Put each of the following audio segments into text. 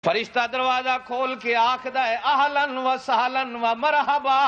فرشتہ دروازہ کھول کے آکھدا ہے اہلن و سہلن و مرحبا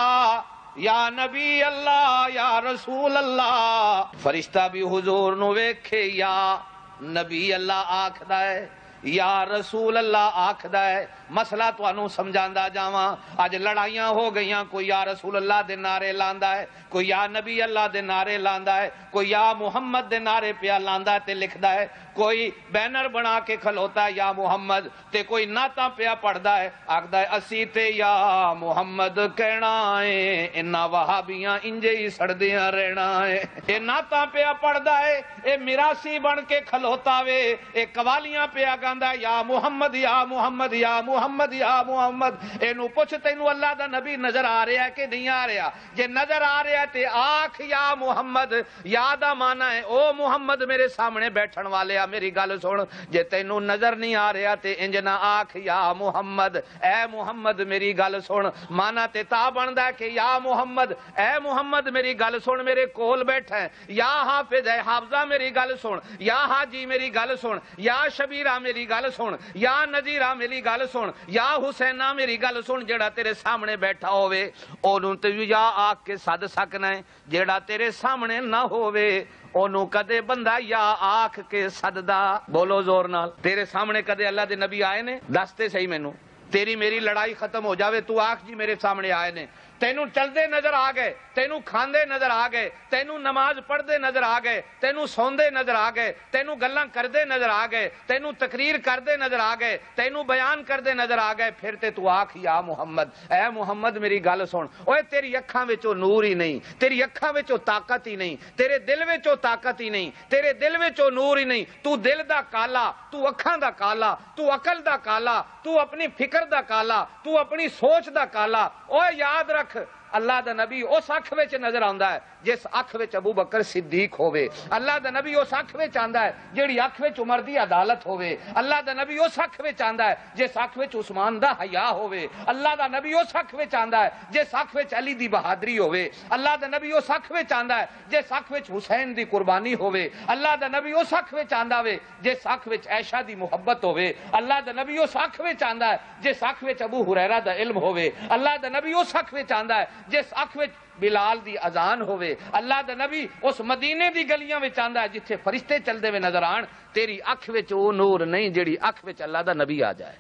یا نبی اللہ یا رسول اللہ۔ فرشتہ بھی حضور نو ویکھے یا نبی اللہ آکھدا ہے یا رسول اللہ آکھدا ہے۔ مسئلہ تانوں سمجھاندا جاواں، اج لڑائیاں ہو گئیاں، کوئی یا رسول اللہ دے نعرے لاندا ہے، کوئی یا نبی اللہ دے نعرے لاندا ہے، کوئی یا محمد دے نعرے پیا لاندا ہے تے لکھدا ہے، کوئی بینر بنا کے کھلوتا ہے یا محمد تے کوئی نعتاں پیا پڑھدا ہے، آکھدا ہے اسی تے یا محمد کہنا ہے، انہاں وہابیاں انجے ہی سڑدیاں رہنا ہے۔ اے نعتاں پیا پڑھدا ہے، اے میراثی بن کے کھلوتا وے، اے قوالیاں پیا گاندا ہے یا محمد یا محمد یا محمد یا محمد۔ اینو پوچھ تینوں اللہ دا نبی نظر آ رہا ہے کہ نہیں آ رہا؟ جے نظر آ رہا ہے تے آکھ یا محمد، یا دا مانا ہے او محمد میرے سامنے بیٹھن والے میری گل سن۔ جے تینوں نظر نہیں آ رہا تے انج نہ آکھ یا محمد، اے محمد میری گل سن۔ مانا تے تا بندا ہے کہ یا محمد، اے محمد میری گل سن، میرے کول بیٹھا ہے، یا حافظ ہے حافظہ میری گل سن، یا حاجی میری گل سن، یا شبیرہ میری گل سن، یا نذیرہ میری گل سن، یا حسینہ میری گل سن۔ جیڑا تیرے سامنے بیٹھا ہوئے اونوں تے یا آکھ کے سد سکنا ہے، جیڑا تیرے سامنے نہ ہوئے اونوں کدے بندہ یا آکھ کے سددا۔ بولو زور نال، تیرے سامنے کدے اللہ دے نبی آئے نے؟ دستے صحیح مینوں، تیری میری لڑائی ختم ہو جاوے تو آکھ جی میرے سامنے آئے نے۔ تینوں چلدے نظر آ گئے، تینوں کھاندے نظر آ گئے، تینوں نماز پڑھدے نظر آ گئے، تینوں سوندے نظر آ گئے، تینوں گلاں کردے نظر آ گئے، تینوں تقریر کردے نظر آ گئے، تینوں بیان کردے نظر آ گئے، پھر تے تو آکھ یا محمد، اے محمد میری گل سن۔ اوے تیری اکھاں وچوں نور ہی نہیں، تیری اکھاں وچوں طاقت ہی نہیں، تیرے دل وچوں طاقت ہی نہیں، تیرے دل وچوں نور ہی نہیں، تو دل دا کالا، تو اکھاں دا کالا، تو عقل دا کالا، تو اپنی فکر دا کالا، تو اپنی سوچ دا کالا۔ اوے یاد رکھ، اللہ دا نبی اس اکھ وچ نظر آندا ہے جس اکھ وچ ابو بکر صدیق ہوئے۔ اللہ دا نبی اس اکھ وچ آندا ہے جیڑی اکھ وچ عمر دی عدالت ہوئے۔ اللہ دا نبی اس اکھ وچ آندا ہے جس اکھ وچ عثمان دا حیا ہوئے۔ اللہ دا نبی اس اکھ وچ آندا ہے جس اکھ وچ علی دی بہادری ہوئے۔ اللہ دا نبی اس اکھ وچ آندا ہے جس اکھ وچ حسین دی قربانی ہوئے۔ اللہ دا نبی اس اکھ وچ آندا وے جس اکھ وچ عائشہ دی محبت ہوئے۔ اللہ دا نبی اس اکھ وچ آندا ہے جس اکھ وچ ابو ہریرہ دا علم ہوئے۔ اللہ دا نبی اس اکھ وچ آندا ہے جس اکھ وچ بلال دی اذان ہوئے۔ اللہ دا نبی اس مدینے دی گلیاں وچ آندا ہے جتھے فرشتے چلدے وے نظر آن۔ تیری اکھ وچ او نور نہیں جیڑی اکھ وچ اللہ دا نبی آ جائے۔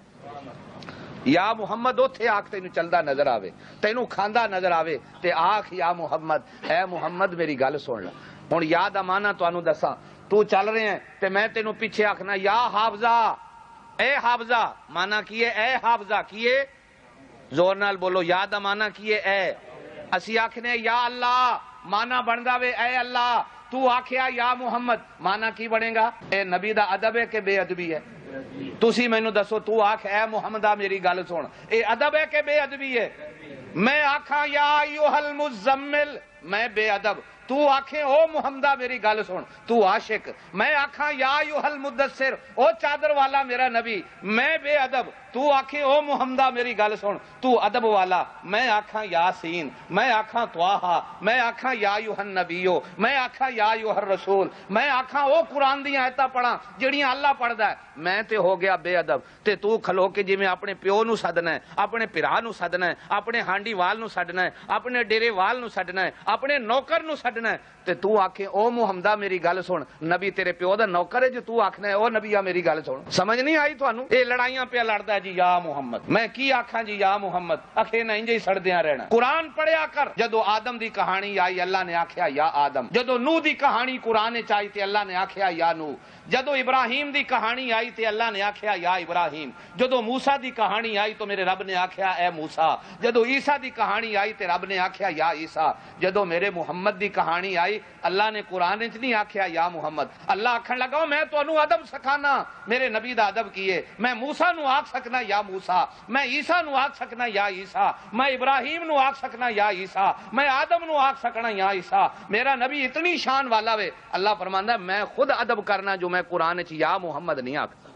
یا محمد اوتھے آکھ تینوں چلدا نظر آوے، تینوں کھاندا نظر آوے تے آکھ یا محمد، اے محمد میری گل سن۔ ہن یا دا معنی تانوں دساں، تو چل رہے ہیں تے میں تینوں پیچھے آکھنا یا حافظہ، اے حافظہ، معنی کیے اے حافظہ، کیے زور نال بولو، یا دا معنی کیے اے۔ اسی آکھنے یا اللہ، مانا بندا وے اے اللہ، تو آکھیا یا محمد، مانا کی بنے گا؟ اے نبی دا ادب ہے کہ بے ادبی ہے؟ تسی مینوں دسو، تو آکھ اے محمدہ میری گل سن، اے ادب ہے کہ بے ادبی ہے؟ میں آکھاں یا ایھا المزمل، میں بے ادب، تو آکھیں او محمدہ میری گل سن، تو عاشق۔ میں آکھاں یا ایھا المدثر، او چادر والا میرا نبی، میں بے ادب، تو آکھیں او محمدہ میری گل سن، تو ادب والا۔ میں آکھاں یاسین، میں آکھاں طٰہٰ، میں آکھاں یا ایھا النبیو، میں آکھاں یا ایھا الرسول، میں آکھاں او قرآن دی آیتاں پڑھاں جڑیاں اللہ پڑھدا ہے، میں تے ہو گیا بے ادب۔ تے تو کھلو کے جویں اپنے پیو نو سدنا ہے، اپنے بھرا نو سدنا ہے، اپنے ہانڈی وال نو سدنا ہے، اپنے ڈیرے وال نو سدنا ہے، اپنے نوکر نو سدنا ہے، تے تو آکھے او محمدہ میری گل سن۔ نبی تیرے پیو دا نوکر ہے جو تو آکھنا ہے او نبیہ میری گل سن؟ سمجھ نہیں آئی تھانوں؟ اے لڑائیاں پہ لڑدا ہے جی یا محمد، میں کی آکھاں جی یا محمد، اکھے نہ انجے ہی سڑدیاں رہنا۔ قرآن پڑھیا کر، جدو آدم دی کہانی آئی اللہ نے آکھیا یا آدم، جدو نوح دی کہانی قرآن وچ آئی تے اللہ نے آکھیا یا نوح، جدو ابراہیم دی کہانی آئی تے اللہ نے آکھیا یا ابراہیم، جدو موسیٰ دی کہانی آئی تو میرے رب نے آکھیا اے موسیٰ، جدو عیسیٰ دی کہانی آئی تے رب نے آکھیا یا عیسیٰ، جدو میرے محمد دی کہانی آئی اللہ نے قرآن وچ نہیں آکھیا یا محمد۔ اللہ آکھن لگا میں تانوں ادب سکھانا، میرے نبی دا ادب کیے، میں موسیٰ نو آکھ سکنا یا موسیٰ، میں عیسیٰ نو آکھ سکنا یا عیسیٰ، میں ابراہیم نو آکھ سکنا یا عیسیٰ، میں آدم نو آکھ سکنا یا عیسیٰ۔ میرا نبی اتنی شان والا وے، اللہ فرماندا ہے میں خود ادب کرنا جو میں قرآن وچ یا محمد نہیں آکھتا۔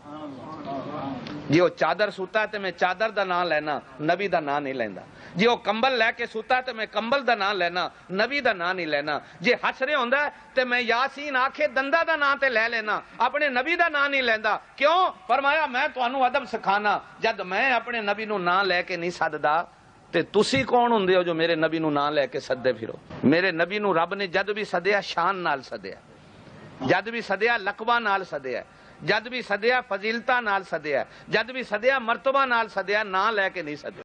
جی وہ چادر سوتا ہے تو میں چادر دا نام لینا، نبی دا نام نہیں لینا۔ جی وہ کمبل لے کے سوتا ہے تو میں کمبل دا نام لینا، نبی دا نام نہیں لینا۔ جی حشر ہوندا ہے تو میں یاسین آکھے دندا دا نام تے لے لینا، اپنے نبی دا نام نہیں لیندا۔ کیوں؟ فرمایا میں تانوں ادب سکھانا، جد میں اپنے نبی نو نام لے کے نہیں سددا تے تسی کون ہوندے ہو جو میرے نبی نو نام لے کے سدے پھرو؟ میرے نبی نو رب نے جد بھی سدیا شان نال سدیا، جد بھی سدیا لقباں نال سدیا، جد بھی سدیا فضیلتاں نال سدیا، جد بھی سدیا مرتبہ نال سدیا، نام لے کے نہیں سدیا۔